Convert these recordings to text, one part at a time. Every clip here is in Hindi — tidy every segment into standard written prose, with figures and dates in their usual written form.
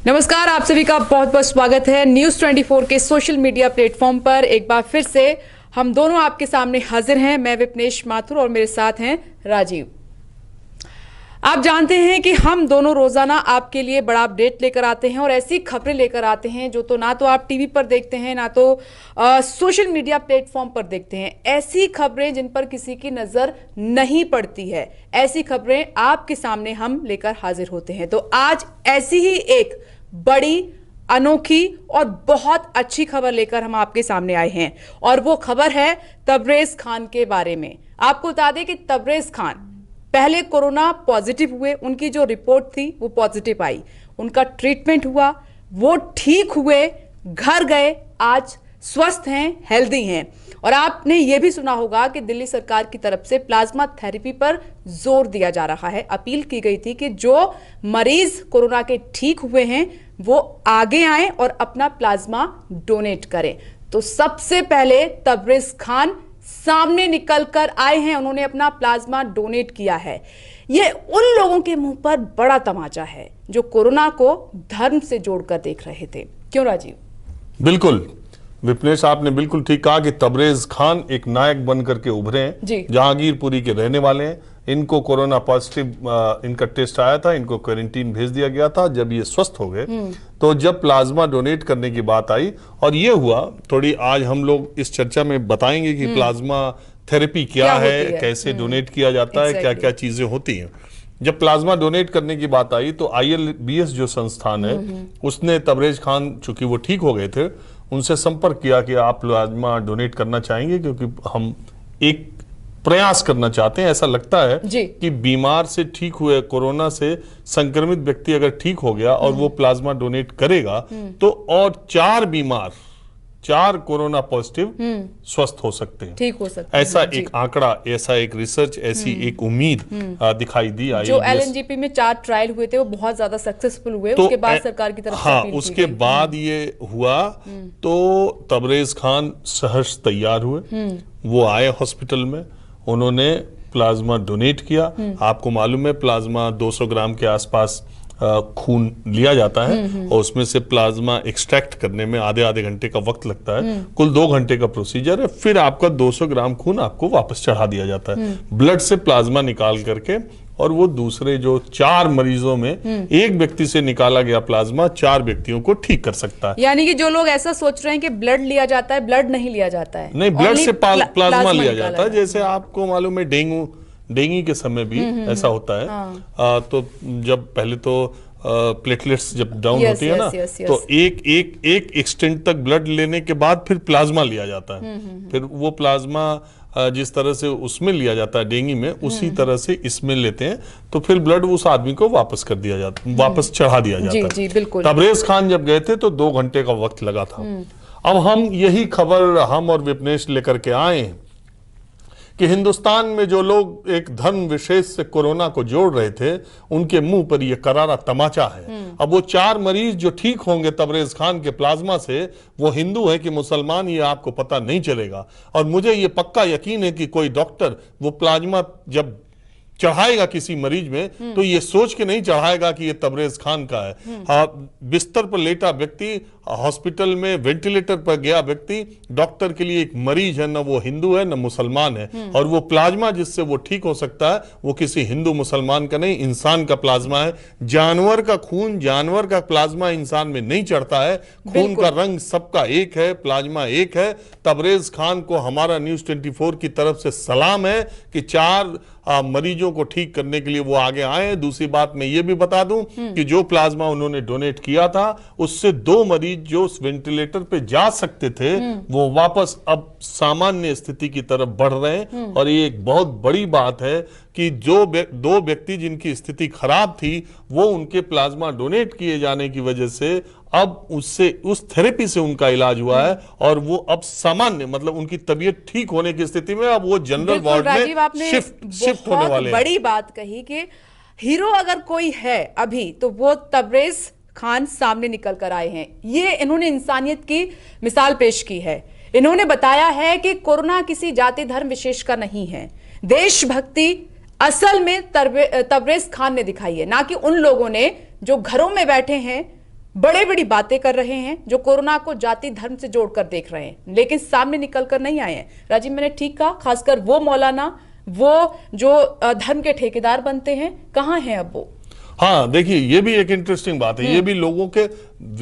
नमस्कार, आप सभी का बहुत बहुत स्वागत है न्यूज़ 24 के सोशल मीडिया प्लेटफॉर्म पर। एक बार फिर से हम दोनों आपके सामने हाजिर हैं। मैं विपनेश माथुर और मेरे साथ हैं राजीव। आप जानते हैं कि हम दोनों रोजाना आपके लिए बड़ा अपडेट लेकर आते हैं और ऐसी खबरें लेकर आते हैं जो तो ना तो आप टीवी पर देखते हैं ना तो सोशल मीडिया प्लेटफॉर्म पर देखते हैं। ऐसी खबरें जिन पर किसी की नजर नहीं पड़ती है, ऐसी खबरें आपके सामने हम लेकर हाजिर होते हैं। तो आज ऐसी ही एक बड़ी, अनोखी और बहुत अच्छी खबर लेकर हम आपके सामने आए हैं और वो खबर है तबरेज खान के बारे में। आपको बता दें कि तबरेज खान पहले कोरोना पॉजिटिव हुए, उनकी जो रिपोर्ट थी वो पॉजिटिव आई, उनका ट्रीटमेंट हुआ, वो ठीक हुए, घर गए, आज स्वस्थ हैं, हेल्दी हैं। और आपने ये भी सुना होगा कि दिल्ली सरकार की तरफ से प्लाज्मा थेरेपी पर जोर दिया जा रहा है। अपील की गई थी कि जो मरीज कोरोना के ठीक हुए हैं वो आगे आए और अपना प्लाज्मा डोनेट करें। तो सबसे पहले तबरेज खान सामने निकलकर आए हैं, उन्होंने अपना प्लाज्मा डोनेट किया है। ये उन लोगों के मुंह पर बड़ा तमाचा है जो कोरोना को धर्म से जोड़कर देख रहे थे। क्यों राजीव? बिल्कुल विपनेश, आपने बिल्कुल ठीक कहा कि तबरेज खान एक नायक बनकर के उभरे हैं। जहांगीरपुरी के रहने वाले हैं। इनको कोरोना पॉजिटिव इनका टेस्ट आया था, इनको क्वारंटीन भेज दिया गया था। जब ये स्वस्थ हो गए तो जब प्लाज्मा डोनेट करने की बात आई और ये हुआ, थोड़ी आज हम लोग इस चर्चा में बताएंगे कि प्लाज्मा थेरेपी क्या है, कैसे डोनेट किया जाता है, क्या क्या चीजें होती हैं। जब प्लाज्मा डोनेट करने की बात आई तो ILBS जो संस्थान है उसने तबरेज खान, चूंकि वो ठीक हो गए थे, उनसे संपर्क किया कि आप प्लाज्मा डोनेट करना चाहेंगे, क्योंकि हम एक प्रयास करना चाहते हैं। ऐसा लगता है कि बीमार से ठीक हुए, कोरोना से संक्रमित व्यक्ति अगर ठीक हो गया और वो प्लाज्मा डोनेट करेगा तो और 4 बीमार, 4 कोरोना पॉजिटिव स्वस्थ हो सकते हैं, ठीक हो सकते हैं। ऐसा एक आंकड़ा, ऐसा एक रिसर्च, ऐसी एक उम्मीद दिखाई दी। जो LNGP में 4 ट्रायल हुए थे वो बहुत ज्यादा सक्सेसफुल हुए। तो उसके बाद सरकार की तरफ से अपील की उसके गई। बाद ये हुआ तो तबरेज खान सहर्ष तैयार हुए। वो आए हॉस्पिटल में, उन्होंने प्लाज्मा डोनेट किया। आपको मालूम है प्लाज्मा 200 ग्राम के आसपास खून लिया जाता है और उसमें से प्लाज्मा एक्सट्रैक्ट करने में आधे घंटे का वक्त लगता है। कुल 2 घंटे का प्रोसीजर है। फिर आपका 200 ग्राम खून आपको वापस चढ़ा दिया जाता है ब्लड से प्लाज्मा निकाल करके। और वो दूसरे जो 4 मरीजों में एक व्यक्ति से निकाला गया प्लाज्मा 4 व्यक्तियों को ठीक कर सकता है। यानी कि जो लोग ऐसा सोच रहे हैं कि ब्लड लिया जाता है, ब्लड नहीं लिया जाता है, नहीं, ब्लड से प्लाज्मा लिया जाता है। जैसे आपको मालूम है डेंगू के समय भी ऐसा होता है। तो जब पहले तो प्लेटलेट्स जब डाउन होती है ना, तो एक एक्सटेंट तक ब्लड लेने के बाद फिर प्लाज्मा लिया जाता है। फिर वो प्लाज्मा जिस तरह से उसमें लिया जाता है डेंगू में, उसी तरह से इसमें लेते हैं। तो फिर ब्लड उस आदमी को वापस कर दिया जाता, वापस चढ़ा दिया जाता है। बिल्कुल। तबरेज खान जब गए थे तो 2 घंटे का वक्त लगा था। अब हम यही खबर हम और विपनेश लेकर के आए हैं कि हिंदुस्तान में जो लोग एक धर्म विशेष से कोरोना को जोड़ रहे थे, उनके मुंह पर यह करारा तमाचा है। अब वो 4 मरीज जो ठीक होंगे तबरेज खान के प्लाज्मा से, वो हिंदू है कि मुसलमान, ये आपको पता नहीं चलेगा। और मुझे ये पक्का यकीन है कि कोई डॉक्टर वो प्लाज्मा जब चढ़ाएगा किसी मरीज में तो ये सोच के नहीं चढ़ाएगा कि ये तबरेज खान का है। बिस्तर पर लेटा व्यक्ति, हॉस्पिटल में वेंटिलेटर पर गया व्यक्ति, डॉक्टर के लिए एक मरीज है, न वो हिंदू है न मुसलमान है। और वो प्लाज्मा जिससे वो ठीक हो सकता है वो किसी हिंदू मुसलमान का नहीं, इंसान का प्लाज्मा है। जानवर का खून, जानवर का प्लाज्मा इंसान में नहीं चढ़ता है। खून का रंग सबका एक है, प्लाज्मा एक है। तबरेज खान को हमारा न्यूज़ 24 की तरफ से सलाम है कि 4 मरीजों को ठीक करने के लिए वो आगे आए। दूसरी बात मैं ये भी बता दूं कि जो प्लाज्मा उन्होंने डोनेट किया था उससे 2 मरीज जो वेंटिलेटर पे जा सकते थे वो वापस अब सामान्य स्थिति की तरफ बढ़ रहे हैं। और ये एक बहुत बड़ी बात है कि जो 2 व्यक्ति जिनकी स्थिति खराब थी वो उनके प्लाज्मा डोनेट किए जाने की वजह से अब उससे उस थेरेपी से उनका इलाज हुआ है और वो अब सामान्य, मतलब उनकी तबीयत ठीक होने की स्थिति में अब वो जनरल वार्ड में शिफ्ट होने वाले हैं। बड़ी बात कही कि हीरो अगर कोई है अभी तो वो तबरेज खान सामने निकल कर आए हैं। ये इन्होंने इंसानियत की मिसाल पेश की है। इन्होंने बताया है कि कोरोना किसी जाति धर्म विशेष का नहीं है। देशभक्ति असल में तबरेज खान ने दिखाई है, ना कि उन लोगों ने जो घरों में बैठे हैं, बड़े बड़ी बातें कर रहे हैं, जो कोरोना को जाति धर्म से जोड़कर देख रहे हैं, लेकिन सामने निकलकर नहीं आए हैं। राजीव, मैंने ठीक कहा? खासकर वो मौलाना, वो जो धर्म के ठेकेदार बनते हैं, कहाँ हैं अब वो? हाँ, देखिए, ये भी एक इंटरेस्टिंग बात है। ये भी लोगों के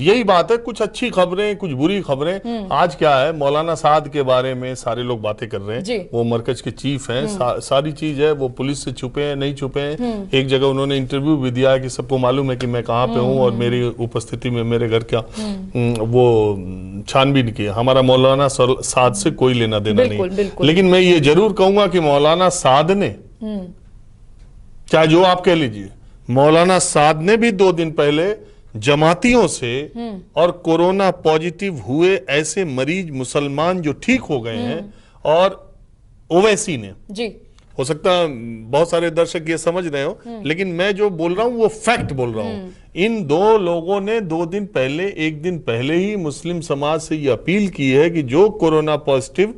यही बात है, कुछ अच्छी खबरें, कुछ बुरी खबरें। आज क्या है, मौलाना साद के बारे में सारे लोग बातें कर रहे हैं। वो मरकज के चीफ हैं, सारी चीज है, वो पुलिस से छुपे हैं, नहीं छुपे हैं। एक जगह उन्होंने इंटरव्यू भी दिया है कि सबको मालूम है कि मैं कहाँ पे हूँ और मेरी उपस्थिति में मेरे घर क्या वो छानबीन की। हमारा मौलाना साद से कोई लेना देना नहीं। लेकिन मैं ये जरूर कहूंगा कि मौलाना साद ने, चाहे जो आप कह लीजिए, मौलाना साद ने भी 2 दिन पहले जमातियों से और कोरोना पॉजिटिव हुए ऐसे मरीज मुसलमान जो ठीक हो गए हैं, और ओवैसी ने जी, हो सकता है बहुत सारे दर्शक ये समझ रहे हो, लेकिन मैं जो बोल रहा हूं वो फैक्ट बोल रहा हूं। इन 2 लोगों ने 2 दिन पहले, 1 दिन पहले ही मुस्लिम समाज से ये अपील की है कि जो कोरोना पॉजिटिव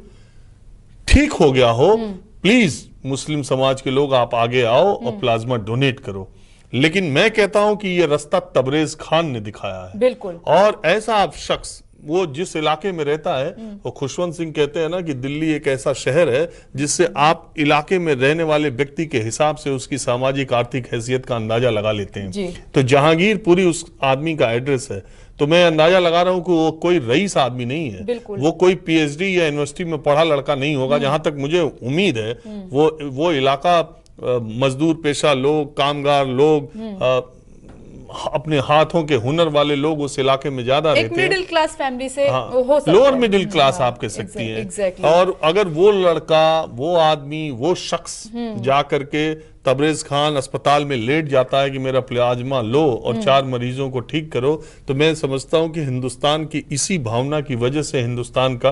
ठीक हो गया हो, प्लीज मुस्लिम समाज के लोग आप आगे आओ और प्लाज्मा डोनेट करो। लेकिन मैं कहता हूं कि यह रास्ता तबरेज खान ने दिखाया है। बिल्कुल। और ऐसा आप शख्स, वो जिस इलाके में रहता है, वो खुशवंत सिंह कहते हैं ना कि दिल्ली एक ऐसा शहर है जिससे आप इलाके में रहने वाले व्यक्ति के हिसाब से उसकी सामाजिक आर्थिक हैसियत का अंदाजा लगा लेते हैं। तो जहांगीरपुरी उस आदमी का एड्रेस है। तो मैं अंदाजा लगा रहा हूं कि वो कोई रईस आदमी नहीं है, वो कोई पीएचडी या यूनिवर्सिटी में पढ़ा लड़का नहीं होगा। जहां तक मुझे उम्मीद है, वो इलाका मजदूर पेशा लोग, कामगार लोग, अपने हाथों के हुनर वाले लोग उस इलाके में ज्यादा रहते हैं। मिडिल क्लास फैमिली से हो सकता है, लोअर मिडिल क्लास आप कह सकती हैं। और अगर वो लड़का, वो आदमी, वो शख्स जा करके तबरेज खान अस्पताल में लेट जाता है कि मेरा प्लाज्मा लो और 4 मरीजों को ठीक करो, तो मैं समझता हूं कि हिंदुस्तान की इसी भावना की वजह से हिंदुस्तान का,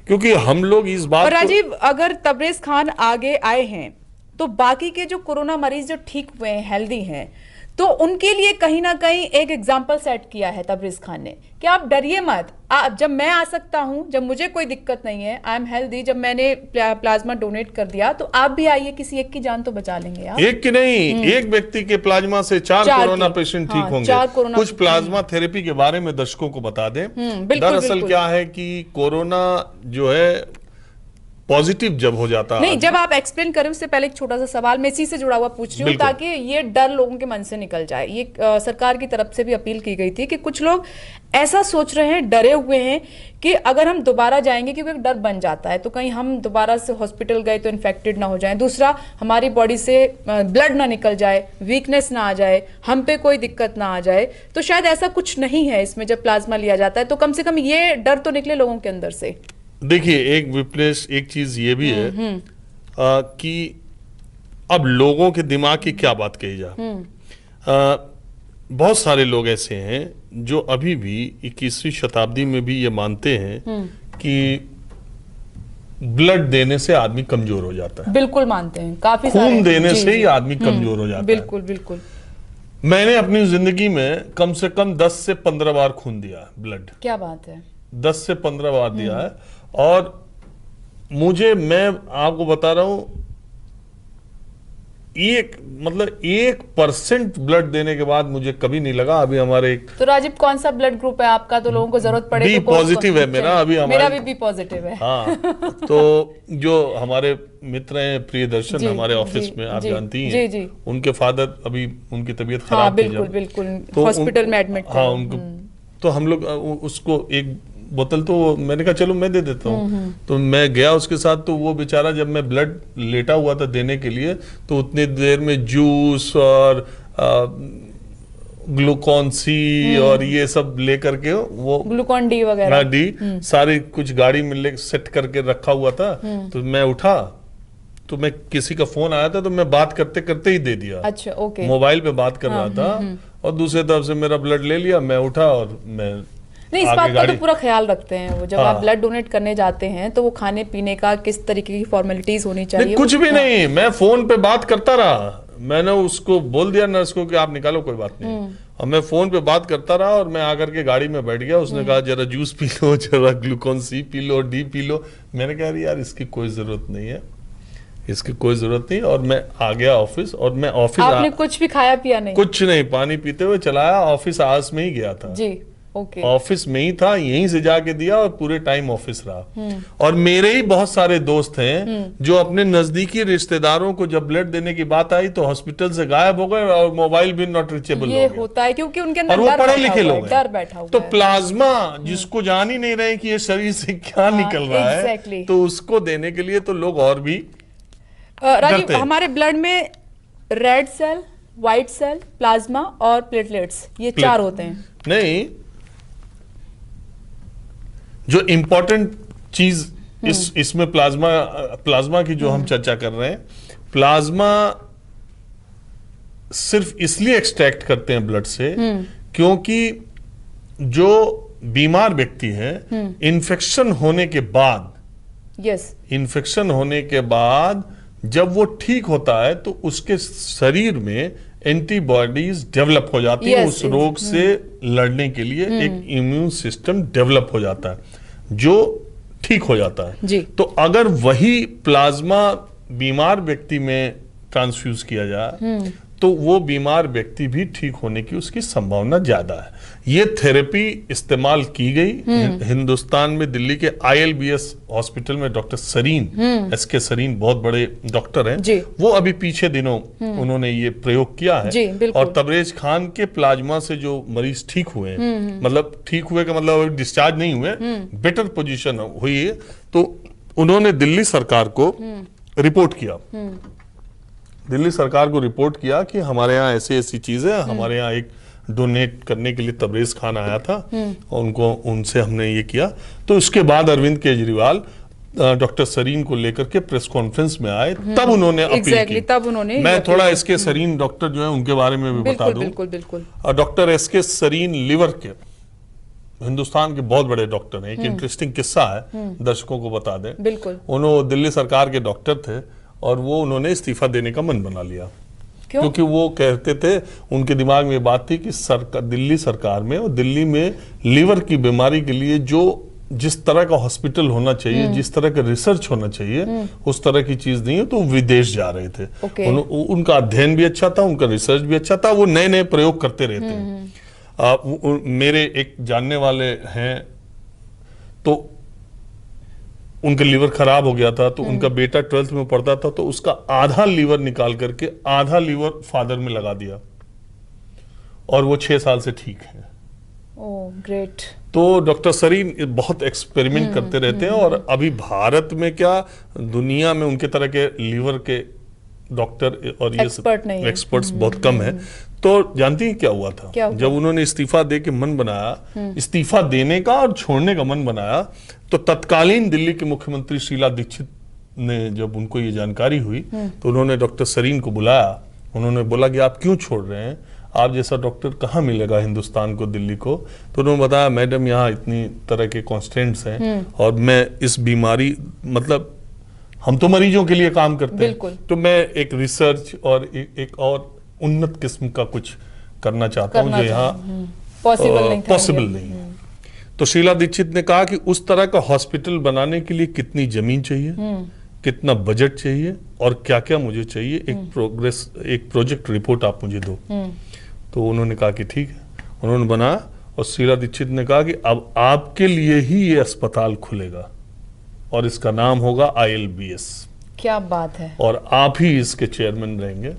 क्योंकि हम लोग इस बात और राजीव, अगर तबरेज खान आगे आए हैं तो बाकी के जो कोरोना मरीज जो ठीक हुए हैं, हेल्दी हैं, तो उनके लिए कहीं ना कहीं एक एग्जाम्पल सेट किया है तबरेज खान ने कि आप डरिए मत। जब मैं आ सकता हूं, जब मुझे कोई दिक्कत नहीं है, आई एम हेल्दी, जब मैंने प्लाज्मा डोनेट कर दिया, तो आप भी आइए, किसी एक की जान तो बचा लेंगे आप। एक की नहीं, एक व्यक्ति के प्लाज्मा से 4 कोरोना पेशेंट ठीक होंगे। कुछ प्लाज्मा थेरेपी के बारे में दर्शकों को बता दें। दरअसल क्या है कि कोरोना जो है पॉजिटिव जब हो जाता है, नहीं, जब आप एक्सप्लेन करें उससे पहले एक छोटा सा सवाल मैं इसी से जुड़ा हुआ पूछ रही हूँ, ताकि ये डर लोगों के मन से निकल जाए। ये सरकार की तरफ से भी अपील की गई थी कि कुछ लोग ऐसा सोच रहे हैं, डरे हुए हैं कि अगर हम दोबारा जाएंगे, क्योंकि एक डर बन जाता है, तो कहीं हम दोबारा से हॉस्पिटल गए तो इन्फेक्टेड ना हो जाए, दूसरा हमारी बॉडी से ब्लड ना निकल जाए, वीकनेस ना आ जाए, हम पे कोई दिक्कत ना आ जाए। तो शायद ऐसा कुछ नहीं है इसमें। जब प्लाज्मा लिया जाता है तो कम से कम ये डर तो निकले लोगों के अंदर से। देखिए, एक विपनेश, एक चीज ये भी है कि अब लोगों के दिमाग की क्या बात कही जाए। बहुत सारे लोग ऐसे हैं जो अभी भी 21वीं शताब्दी में भी ये मानते हैं कि ब्लड देने से आदमी कमजोर हो जाता है। बिल्कुल मानते हैं, काफी खून देने से ही आदमी कमजोर हो जाता है। बिल्कुल बिल्कुल। मैंने अपनी जिंदगी में कम से कम 10 से 15 बार खून दिया, ब्लड। क्या बात है। 10 से 15 बार दिया है। और मैं आपको बता रहा हूं, 1% ब्लड देने के बाद मुझे कभी नहीं लगा। अभी हमारे तो राजीव, कौन सा ब्लड ग्रुप है आपका? तो लोगों को जरूरत पड़े बी पॉजिटिव है मेरा। अभी मेरा भी बी पॉजिटिव है। हाँ, तो जो हमारे मित्र हैं प्रियदर्शन, हमारे ऑफिस में, आप जानती हैं, उनके फादर, अभी उनकी तबीयत खराब थी, बिल्कुल बिल्कुल, हॉस्पिटल में एडमिट थे। हाँ, उनको तो हम लोग उसको एक बोतल, तो मैंने कहा चलो मैं दे देता हूँ। तो मैं गया उसके साथ, तो वो बेचारा, जब मैं ब्लड लेटा हुआ था देने के लिए, तो उतनी देर में जूस और ग्लूकॉन सी और ये सब लेकर के, वो ग्लूकॉन डी वगैरह, डी सारी कुछ गाड़ी में ले सेट करके रखा हुआ था। तो मैं उठा, तो मैं किसी का फोन आया था, तो मैं बात करते करते ही दे दिया। अच्छा, ओके। मोबाइल पे बात कर रहा था और दूसरे तरफ से मेरा ब्लड ले लिया। मैं उठा और मैं नहीं, इस बात का तो पूरा ख्याल रखते हैं वो, जब आप ब्लड डोनेट करने जाते हैं तो वो खाने पीने का किस तरीके की फॉर्मेलिटीज होनी चाहिए। कुछ भी नहीं, मैं फोन पे बात करता रहा। मैंने उसको बोल दिया नर्स को कि आप निकालो, कोई बात नहीं। और मैं फोन पे बात करता रहा और मैं आकर के गाड़ी में बैठ गया। उसने कहा जरा जूस पी लो, जरा Glucon C P low, D P low. मैंने कहा यार इसकी कोई जरूरत नहीं है। इसकी कोई जरूरत नहीं। और मैं आ गया ऑफिस, और मैं ऑफिस आपने कुछ भी खाया पिया नहीं? कुछ नहीं, पानी पीते हुए चलाया। ऑफिस आवर्स में ही गया था जी, ओके। ऑफिस में ही था, यहीं से जाके दिया और पूरे टाइम ऑफिस रहा। और मेरे ही बहुत सारे दोस्त हैं जो अपने नजदीकी रिश्तेदारों को जब ब्लड देने की बात आई तो हॉस्पिटल से गायब हो गए और मोबाइल भी नॉट रीचेबल हो ये गया। होता है क्योंकि उनके अंदर और वो डर पढ़े बैठा लिखे हुआ है, लोग डर हैं। बैठा हुआ तो है। प्लाज्मा जिसको जान ही नहीं रहे कि ये शरीर से क्या निकल रहा है, exactly। तो उसको देने के लिए तो लोग और भी राजीव, डरते हैं। हमारे ब्लड में red cell, white cell, plasma और प्लेटलेट्स, ये चार होते हैं। नहीं, जो इंपॉर्टेंट चीज इसमें प्लाज्मा की जो हम चर्चा कर रहे हैं, प्लाज्मा सिर्फ इसलिए एक्सट्रैक्ट करते हैं ब्लड से क्योंकि जो बीमार व्यक्ति है इन्फेक्शन होने के बाद, इन्फेक्शन होने के बाद जब वो ठीक होता है तो उसके शरीर में एंटीबॉडीज डेवलप हो जाती है, उस रोग से लड़ने के लिए एक इम्यून सिस्टम डेवलप हो जाता है जो ठीक हो जाता है जी। तो अगर वही प्लाज्मा बीमार व्यक्ति में ट्रांसफ्यूज किया जाए तो वो बीमार व्यक्ति भी ठीक होने की उसकी संभावना ज्यादा है। ये थेरेपी इस्तेमाल की गई हिंदुस्तान में, दिल्ली के ILBS हॉस्पिटल में डॉक्टर सरीन, SK सरीन बहुत बड़े डॉक्टर हैं, वो अभी पीछे दिनों उन्होंने ये प्रयोग किया है। और तबरेज खान के प्लाज्मा से जो मरीज ठीक हुए हैं, मतलब ठीक हुए का मतलब डिस्चार्ज नहीं हुए, बेटर पोजीशन हुई है, तो उन्होंने दिल्ली सरकार को रिपोर्ट किया, दिल्ली सरकार को रिपोर्ट किया कि हमारे यहाँ ऐसी ऐसी चीजें, हमारे यहाँ एक डोनेट करने के लिए तबरेज खान आया था और उनसे हमने ये किया। तो उसके बाद अरविंद केजरीवाल डॉक्टर सरीन को लेकर के प्रेस कॉन्फ्रेंस में आए, तब उन्होंने अपील की। तब उन्होंने मैं थोड़ा SK सरीन डॉक्टर जो है उनके बारे में भी बता दूं। बिल्कुल। डॉक्टर SK सरीन लिवर के हिंदुस्तान के बहुत बड़े डॉक्टर हैं। एक इंटरेस्टिंग किस्सा है, दर्शकों को बता दें। बिल्कुल। उन्होंने दिल्ली सरकार के डॉक्टर थे और वो उन्होंने इस्तीफा देने का मन बना लिया। क्योंकि वो कहते थे, उनके दिमाग में बात थी कि दिल्ली सरकार में और दिल्ली में लीवर की बीमारी के लिए जिस तरह का हॉस्पिटल होना चाहिए, जिस तरह का रिसर्च होना चाहिए, उस तरह की चीज नहीं है, तो विदेश जा रहे थे। उनका अध्ययन भी अच्छा था, उनका रिसर्च भी अच्छा था, वो नए नए प्रयोग करते रहते हैं। मेरे एक जानने वाले हैं, तो उनका लीवर खराब हो गया था, तो उनका बेटा 12th में पढ़ता था, तो उसका आधा लीवर निकाल करके आधा लीवर फादर में लगा दिया और वो 6 साल से ठीक है। Oh great. तो डॉक्टर सरीन बहुत एक्सपेरिमेंट करते रहते हैं और अभी भारत में क्या, दुनिया में उनके तरह के लीवर के डॉक्टर और ये एक्सपर्ट्स बहुत कम है। तो जानती हैं क्या हुआ था? जब उन्होंने इस्तीफा दे के मन बनाया, इस्तीफा देने का और छोड़ने का मन बनाया, तो तत्कालीन दिल्ली के मुख्यमंत्री शीला दीक्षित ने जब उनको ये जानकारी हुई तो उन्होंने डॉक्टर सरीन को बुलाया। उन्होंने बोला कि आप क्यों छोड़ रहे हैं, आप जैसा डॉक्टर कहाँ मिलेगा हिंदुस्तान को, दिल्ली को। तो उन्होंने बताया, मैडम यहाँ इतनी तरह के कॉन्स्टेंट्स हैं और मैं इस बीमारी, मतलब हम तो मरीजों के लिए काम करते हैं, तो मैं एक रिसर्च और एक और उन्नत किस्म का कुछ करना चाहता हूँ जो यहाँ पॉसिबल नहीं है। तो शीला दीक्षित ने कहा कि उस तरह का हॉस्पिटल बनाने के लिए कितनी जमीन चाहिए, कितना बजट चाहिए और क्या क्या मुझे चाहिए, एक प्रोजेक्ट रिपोर्ट आप मुझे दो। तो उन्होंने कहा कि ठीक है, उन्होंने बनाया। और शीला दीक्षित ने कहा कि अब आपके लिए ही ये अस्पताल खुलेगा और इसका नाम होगा ILBS। क्या बात है। और आप ही इसके चेयरमैन रहेंगे,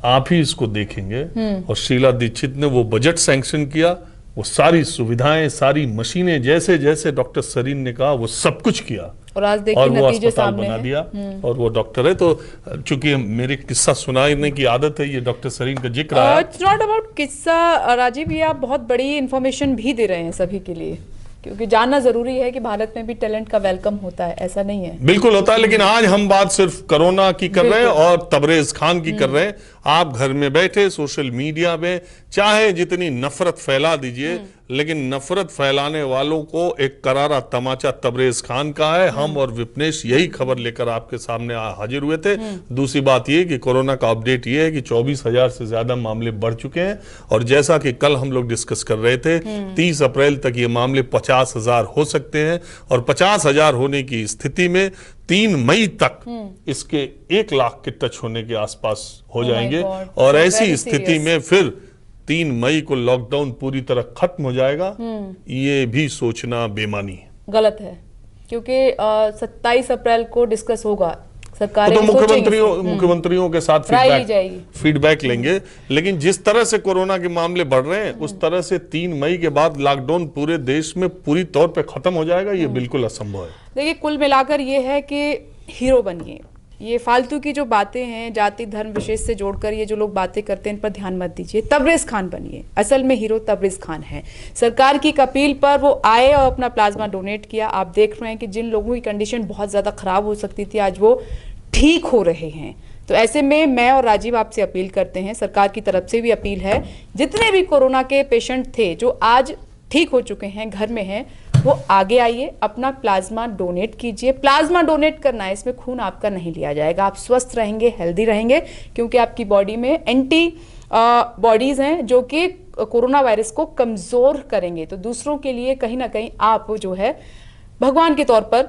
आप ही इसको देखेंगे। और शीला दीक्षित ने वो बजट सैंक्शन किया, वो सारी सुविधाएं, सारी मशीनें, जैसे जैसे डॉक्टर सरीन ने कहा वो सब कुछ किया और आज देखिए और वो नतीजे अस्पताल सामने बना दिया। और वो डॉक्टर है। तो चूंकि मेरे किस्सा सुनाने की आदत है, ये डॉक्टर सरीन का जिक्र आया। इट्स नॉट अबाउट किस्सा राजीव, ये आप बहुत बड़ी इंफॉर्मेशन भी दे रहे हैं सभी के लिए, क्योंकि जानना जरूरी है कि भारत में भी टैलेंट का वेलकम होता है, ऐसा नहीं है। बिल्कुल होता है, लेकिन आज हम बात सिर्फ कोरोना की कर रहे हैं और तबरेज खान की कर रहे हैं। आप घर में बैठे सोशल मीडिया में चाहे जितनी नफरत फैला दीजिए, लेकिन नफरत फैलाने वालों को एक करारा तमाचा तबरेज खान का है। हम और विपनेश यही खबर लेकर आपके सामने हाजिर हुए थे। दूसरी बात ये कि कोरोना का अपडेट ये है कि 24,000 से ज्यादा मामले बढ़ चुके हैं और जैसा कि कल हम लोग डिस्कस कर रहे थे 30 अप्रैल तक ये मामले 50,000 हो सकते हैं और 50,000 होने की स्थिति में 3 मई तक इसके 1 लाख के टच होने के आसपास हो जाएंगे और ऐसी स्थिति में फिर 3 मई को लॉकडाउन पूरी तरह खत्म हो जाएगा। ये भी सोचना बेमानी है, गलत है, क्योंकि 27 अप्रैल को डिस्कस होगा, सरकार तो मुख्यमंत्रियों के साथ फीडबैक लेंगे। लेकिन जिस तरह से कोरोना के मामले बढ़ रहे हैं उस तरह से 3 मई के बाद लॉकडाउन पूरे देश में पूरी तौर पे खत्म हो जाएगा, ये बिल्कुल असंभव है। देखिए, कुल मिलाकर ये है कि हीरो बनिए। ये फालतू की जो बातें हैं जाति धर्म विशेष से जोड़कर ये जो लोग बातें करते हैं इन पर ध्यान मत दीजिए। तबरेज खान बनिए, असल में हीरो तबरेज खान है। सरकार की अपील पर वो आए और अपना प्लाज्मा डोनेट किया। आप देख रहे हैं कि जिन लोगों की कंडीशन बहुत ज्यादा खराब हो सकती थी आज वो ठीक हो रहे हैं। तो ऐसे में मैं और राजीव आपसे अपील करते हैं, सरकार की तरफ से भी अपील है, जितने भी कोरोना के पेशेंट थे जो आज ठीक हो चुके हैं, घर में हैं, वो आगे आइए, अपना प्लाज्मा डोनेट कीजिए। प्लाज्मा डोनेट करना है, इसमें खून आपका नहीं लिया जाएगा। आप स्वस्थ रहेंगे, हेल्दी रहेंगे, क्योंकि आपकी बॉडी में एंटी बॉडीज हैं जो कि कोरोना वायरस को कमजोर करेंगे। तो दूसरों के लिए कहीं ना कहीं आप जो है भगवान के तौर पर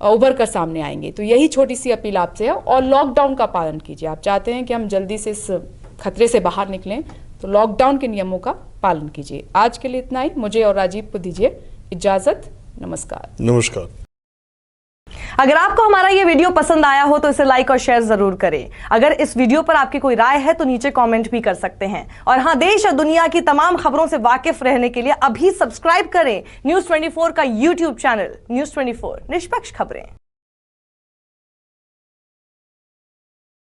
उभर कर सामने आएंगे। तो यही छोटी सी अपील आपसे है। और लॉकडाउन का पालन कीजिए। आप चाहते हैं कि हम जल्दी से इस खतरे से बाहर निकलें तो लॉकडाउन के नियमों का पालन कीजिए। आज के लिए इतना ही। मुझे और राजीव को दीजिए इजाजत। नमस्कार। नमस्कार। अगर आपको हमारा ये वीडियो पसंद आया हो तो इसे लाइक और शेयर जरूर करें। अगर इस वीडियो पर आपकी कोई राय है तो नीचे कमेंट भी कर सकते हैं। और हाँ, देश और दुनिया की तमाम खबरों से वाकिफ रहने के लिए अभी सब्सक्राइब करें न्यूज़ 24 का यूट्यूब चैनल। न्यूज़ 24, निष्पक्ष खबरें।